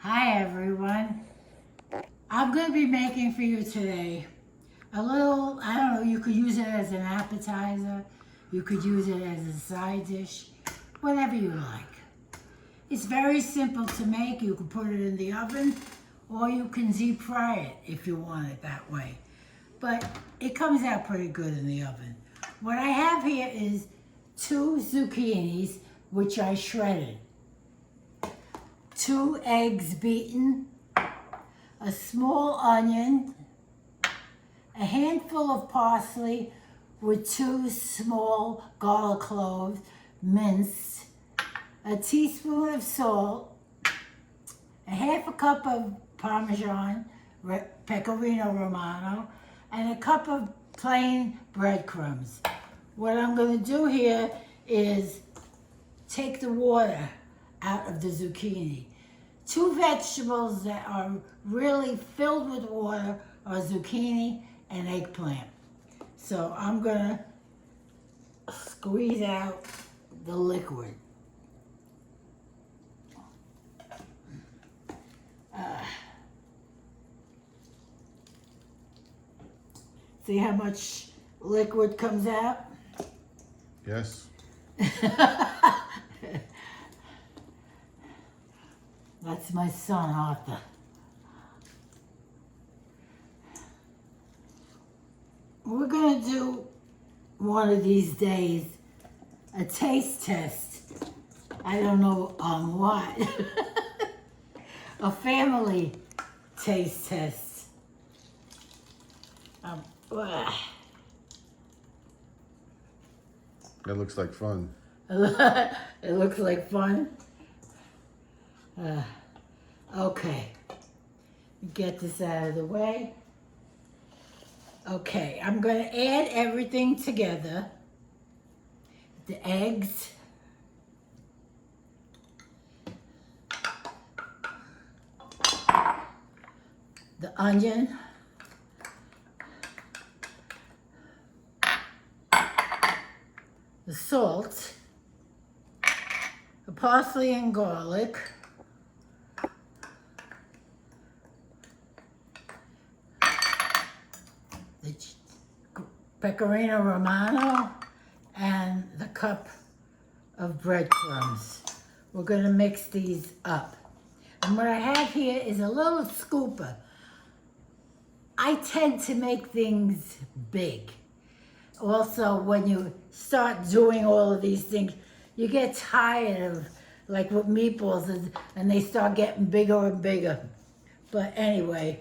Hi everyone. I'm going to be making for you today a little, I don't know, you could use it as an appetizer, you could use it as a side dish, whatever you like. It's very simple to make. You can put it in the oven or you can deep fry it if you want it that way. But it comes out pretty good in the oven. What I have here is 2 zucchinis, which I shredded. 2 eggs beaten, a small onion, a handful of parsley with 2 small garlic cloves minced, a teaspoon of salt, a half a cup of Parmesan, pecorino romano, and a cup of plain breadcrumbs. What I'm going to do here is take the water out of the zucchini. 2 vegetables that are really filled with water are zucchini and eggplant. So I'm gonna squeeze out the liquid. See how much liquid comes out? Yes. That's my son, Arthur. We're going to do one of these days a taste test. I don't know on what. A family taste test. That looks like fun. It looks like fun. Okay, get this out of the way. Okay, I'm going to add everything together. The eggs, the onion, the salt, the parsley and garlic, the pecorino romano, and the cup of breadcrumbs. We're going to mix these up. And what I have here is a little scooper. I tend to make things big. Also, when you start doing all of these things, you get tired of, like with meatballs, and they start getting bigger and bigger. But anyway,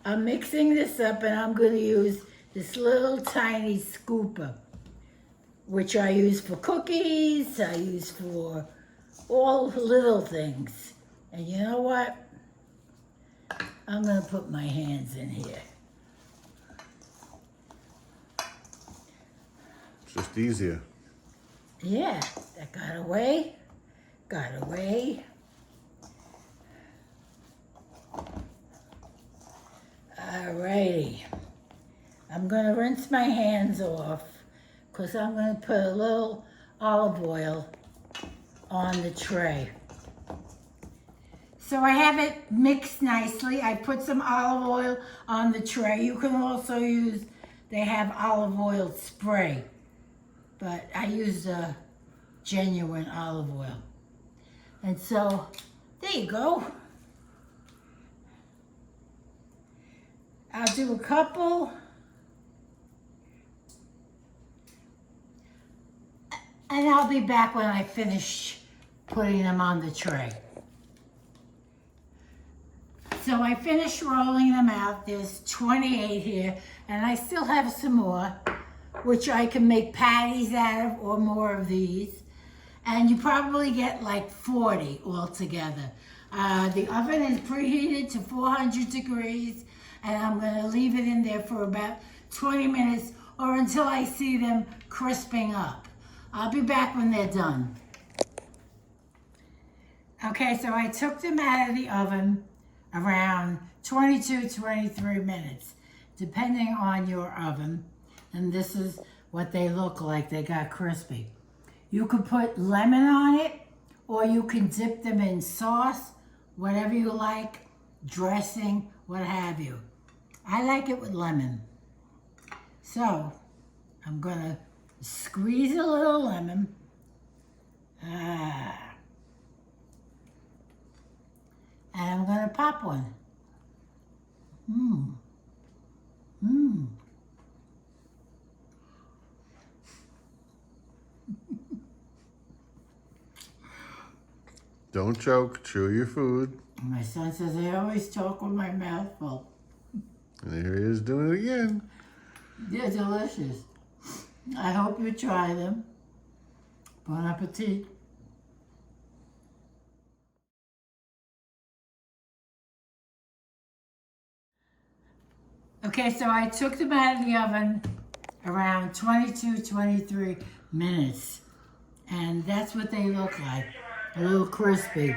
I'm mixing this up and I'm going to use this little tiny scooper, which I use for cookies, I use for all little things. And you know what? I'm going to put my hands in here. It's just easier. Yeah, that got away. Got away. Alrighty. I'm going to rinse my hands off because I'm going to put a little olive oil on the tray. So I have it mixed nicely. I put some olive oil on the tray. You can also use, they have olive oil spray, but I use a genuine olive oil. And so, there you go. I'll do a couple. And I'll be back when I finish putting them on the tray. So I finished rolling them out. There's 28 here, and I still have some more, which I can make patties out of or more of these. And you probably get like 40 altogether. The oven is preheated to 400 degrees, and I'm going to leave it in there for about 20 minutes or until I see them crisping up. I'll be back when they're done. Okay, so I took them out of the oven around 22, 23 minutes, depending on your oven. And this is what they look like. They got crispy. You could put lemon on it, or you can dip them in sauce whatever you like, dressing, what have you. I like it with lemon. So, I'm gonna squeeze a little lemon. And I'm gonna pop one. Don't choke. Chew your food. My son says I always talk with my mouth full. And here he is doing it again. They're delicious. I hope you try them. Bon appetit. Okay, so I took them out of the oven around 22, 23 minutes. And that's what they look like. A little crispy.